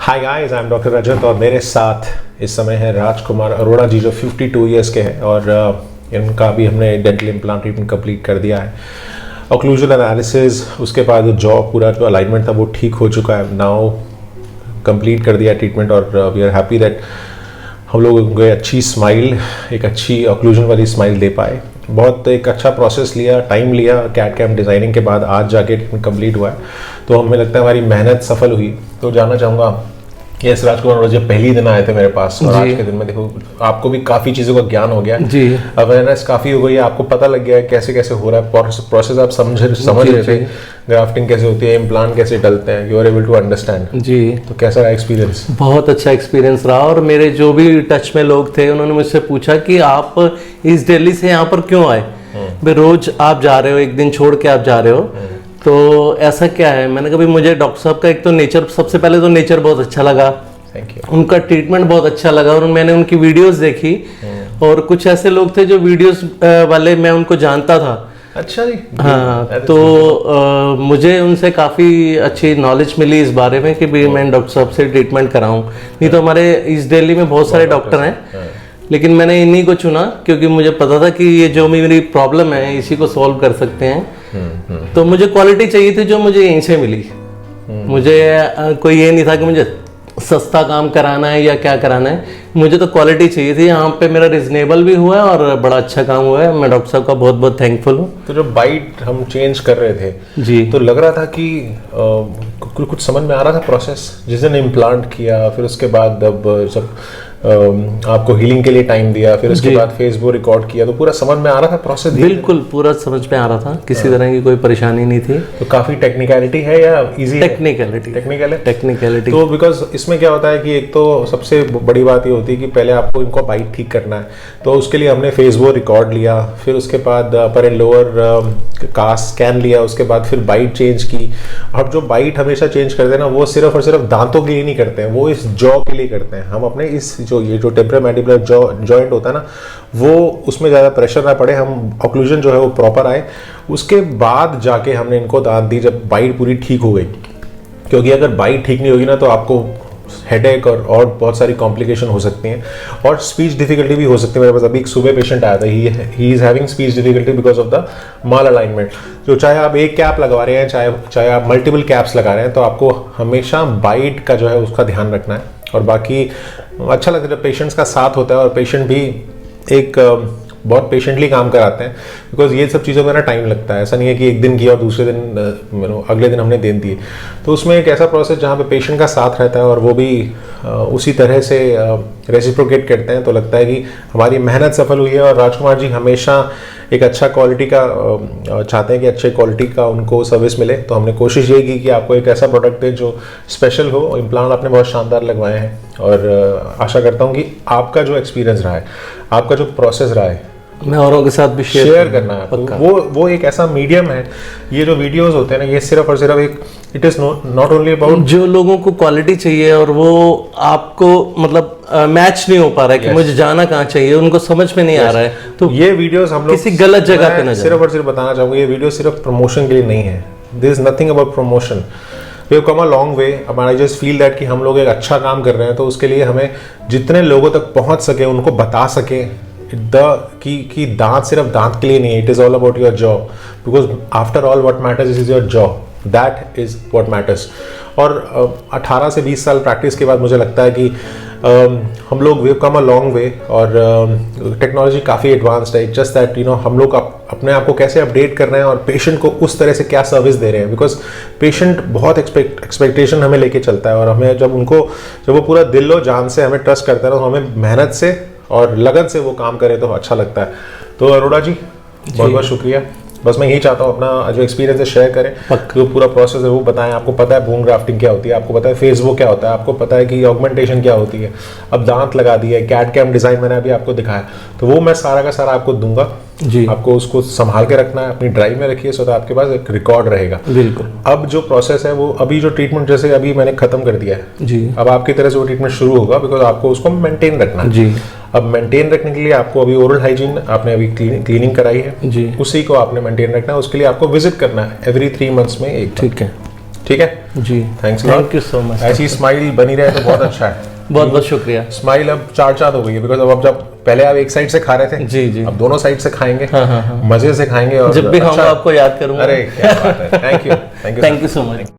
Hi guys, I am doctor Rajat और मेरे साथ इस समय है राजकुमार अरोड़ा जी जो 52 इयर्स के हैं और इनका भी हमने डेंटल इम्प्लांट ट्रीटमेंट कंप्लीट कर दिया है। ऑक्लूजन एनालिसिस, उसके बाद जॉ पूरा जो अलाइनमेंट था वो ठीक हो चुका है, नाउ कंप्लीट कर दिया ट्रीटमेंट और वी आर हैप्पी दैट हम लोग को अच्छी स्माइल, एक अच्छी ऑक्लूजन वाली स्माइल दे पाए। बहुत एक अच्छा प्रोसेस लिया, टाइम लिया, कैट कैम डिज़ाइनिंग के बाद आज जाके कंप्लीट हुआ है, तो हमें लगता है हमारी मेहनत सफल हुई। तो जानना चाहूँगा, यस राजकुमार, जब पहली दिन आए थे मेरे पास और आज के दिन में देखो आपको भी काफ़ी चीज़ों का ज्ञान हो गया जी, अवेयरनेस काफ़ी हो गई है, आपको पता लग गया है कैसे कैसे हो रहा है प्रोसेस, आप समझ रहे थे ग्राफ्टिंग कैसे होती है, इम्प्लांट कैसे डलते हैं, you are able to understand ji. तो कैसा रहा एक्सपीरियंस? बहुत अच्छा एक्सपीरियंस रहा और मेरे जो भी टच में लोग थे उन्होंने मुझसे पूछा कि आप इस दिल्ली से यहाँ पर क्यों आए, भाई रोज आप जा रहे हो, एक दिन छोड़ के आप जा रहे हो, तो ऐसा क्या है? मैंने कहा भाई मुझे डॉक्टर साहब का एक तो नेचर, सबसे पहले तो नेचर बहुत अच्छा लगा, थैंक यू, उनका ट्रीटमेंट बहुत अच्छा लगा और मैंने उनकी वीडियोस देखी और कुछ ऐसे लोग थे जो वीडियोस वाले मैं उनको जानता था। अच्छा जी, हाँ, तो मुझे उनसे काफ़ी अच्छी नॉलेज मिली इस बारे में कि भाई मैं डॉक्टर साहब से ट्रीटमेंट कराऊं। नहीं तो हमारे इस दिल्ली में बहुत सारे डॉक्टर हैं, लेकिन मैंने इन्हीं को चुना क्योंकि मुझे पता था कि ये जो मेरी प्रॉब्लम है इसी को सॉल्व कर सकते हैं। तो मुझे क्वालिटी चाहिए थी जो मुझे यहीं से मिली। मुझे कोई ये नहीं था कि मुझे सस्ता काम कराना है या क्या कराना है, मुझे तो क्वालिटी चाहिए थी। यहाँ पे मेरा रिजनेबल भी हुआ है और बड़ा अच्छा काम हुआ है, मैं डॉक्टर साहब का बहुत बहुत थैंकफुल हूँ। तो जब बाइट हम चेंज कर रहे थे जी, तो लग रहा था कि कुछ समझ में आ रहा था प्रोसेस, जिस दिन इम्प्लांट किया फिर उसके बाद अब जब आपको हीलिंग के लिए टाइम दिया, फिर उसके बाद फेसबुक रिकॉर्ड किया, तो पूरा समझ में आ रहा था प्रोसेस? बिल्कुल पूरा समझ में आ रहा था, किसी तरह की कोई परेशानी नहीं थी। तो काफी टेक्निकलिटी है या इजी? टेक्निकलिटी। तो बिकॉज इसमें क्या होता है कि एक तो सबसे बड़ी बात ये होती है कि पहले आपको इनको बाइट ठीक करना है, तो उसके लिए हमने फेसबुक रिकॉर्ड लिया, फिर उसके बाद अपर एंड लोअर कास्ट स्कैन लिया, उसके बाद फिर बाइट चेंज की। अब जो बाइट हमेशा चेंज करते हैं ना, वो सिर्फ और सिर्फ दांतों के लिए नहीं करते हैं, वो इस जॉ के लिए करते हैं। हम अपने इस जो टेम्परोमैंडिबुलर जॉइंट होता है ना, वो उसमें ज़्यादा प्रेशर ना पड़े, हम ऑक्लूजन जो है वो प्रॉपर आए, उसके बाद जाके हमने इनको दांत दी जब बाइट पूरी ठीक हो गई। क्योंकि अगर बाइट ठीक नहीं होगी ना तो आपको हेडेक और बहुत सारी कॉम्प्लिकेशन हो सकती हैं और स्पीच डिफिकल्टी भी हो सकती है। मेरे पास अभी एक सुबह पेशेंट आया था, he is having speech difficulty because of the mall alignment. तो चाहे आप एक कैप लगवा रहे हैं, चाहे आप मल्टीपल कैप्स लगा रहे हैं, तो आपको हमेशा बाइट का जो है उसका ध्यान रखना है। और बाकी अच्छा लगता है जब पेशेंट्स का साथ होता है और पेशेंट भी एक बहुत पेशेंटली काम कराते हैं, बिकॉज ये सब चीज़ों में ना टाइम लगता है। ऐसा नहीं है कि एक दिन किया और दूसरे दिन अगले दिन हमने दे दिए। तो उसमें एक ऐसा प्रोसेस जहाँ पे पेशेंट का साथ रहता है और वो भी उसी तरह से रेसिप्रोकेट करते हैं, तो लगता है कि हमारी मेहनत सफल हुई है। और राजकुमार जी हमेशा एक अच्छा क्वालिटी का चाहते हैं कि अच्छे क्वालिटी का उनको सर्विस मिले, तो हमने कोशिश ये की कि आपको एक ऐसा प्रोडक्ट है जो स्पेशल हो। इम्प्लांट आपने बहुत शानदार लगवाए हैं और आशा करता हूँ कि आपका जो एक्सपीरियंस रहा है, आपका जो प्रोसेस रहा है, मैं औरों के साथ भी शेयर करना है। वो एक ऐसा मीडियम है, ये जो वीडियोस होते हैं ना, ये सिर्फ और सिर्फ एक, it is not only about, जो लोगों को क्वालिटी चाहिए और वो आपको मतलब मैच नहीं हो पा रहा है कि मुझे जाना कहाँ चाहिए, उनको समझ में नहीं आ रहा है, तो ये वीडियोस हम लोग किसी गलत जगह पे ना जाए। सिर्फ और सिर्फ बताना चाहूंगा, ये वीडियो सिर्फ प्रमोशन के लिए नहीं है। There is nothing about promotion, we have come a long way. अब आई जस्ट फील दैट कि हम लोग एक अच्छा काम कर रहे हैं, तो उसके लिए हमें जितने लोगों तक पहुंच सके, उनको बता सके कि दांत सिर्फ दांत के लिए नहीं है, it is all about your jaw, because after all what matters is your jaw, that is what matters. और 18 से 20 साल प्रैक्टिस के बाद मुझे लगता है कि हम लोग वी कम अ लॉन्ग वे और टेक्नोलॉजी काफ़ी एडवांस्ड है। जस्ट दैट हम लोग अपने आप को कैसे अपडेट कर रहे हैं और पेशेंट को उस तरह से क्या सर्विस दे रहे हैं, बिकॉज पेशेंट बहुत एक्सपेक्टेशन हमें लेके चलता है और हमें जब वो पूरा दिल और जान से हमें ट्रस्ट करता है तो हमें मेहनत से और लगन से वो काम करे तो अच्छा लगता है। तो अरोड़ा जी बहुत बहुत शुक्रिया। बस मैं यही चाहता हूँ अपना जो एक्सपीरियंस है शेयर करें, जो पूरा प्रोसेस है वो बताएं। आपको पता है बोन ग्राफ्टिंग क्या होती है, आपको पता है फेसबुक क्या होता है, आपको पता है कि ऑगमेंटेशन क्या होती है, अब दांत लगा दिए, कैट कैम डिज़ाइन मैंने अभी आपको दिखाया, तो वो मैं सारा का सारा आपको दूंगा जी। आपको उसको संभाल के रखना है, अपनी ड्राइव में रखिए, सो आपके पास एक रिकॉर्ड रहेगा। बिल्कुल। अब जो प्रोसेस है वो अभी जो ट्रीटमेंट जैसे अभी मैंने खत्म कर दिया है जी, अब आपकी तरह से वो ट्रीटमेंट शुरू होगा, बिकॉज आपको उसको मेंटेन रखना है जी। अब मेंटेन रखने के लिए आपको अभी ओरल हाइजीन आपने अभी क्लीनिंग कराई है जी, उसी को आपने मेंटेन रखना है। उसके लिए आपको विजिट करना है एवरी 3 मंथ्स में एक। ठीक है, ठीक है जी, thanks thank you so much. ऐसी स्माइल बनी रहे तो बहुत अच्छा है। बहुत बहुत शुक्रिया। स्माइल अब चार चांद हो गई है, बिकॉज अब जब पहले आप एक साइड से खा रहे थे, जी जी, अब दोनों साइड से खाएंगे, हाँ। मजे से खाएंगे। और जब भी खाऊंगा अच्छा, आपको याद करूंगा। अरे क्या बात है, thank you thank you so much.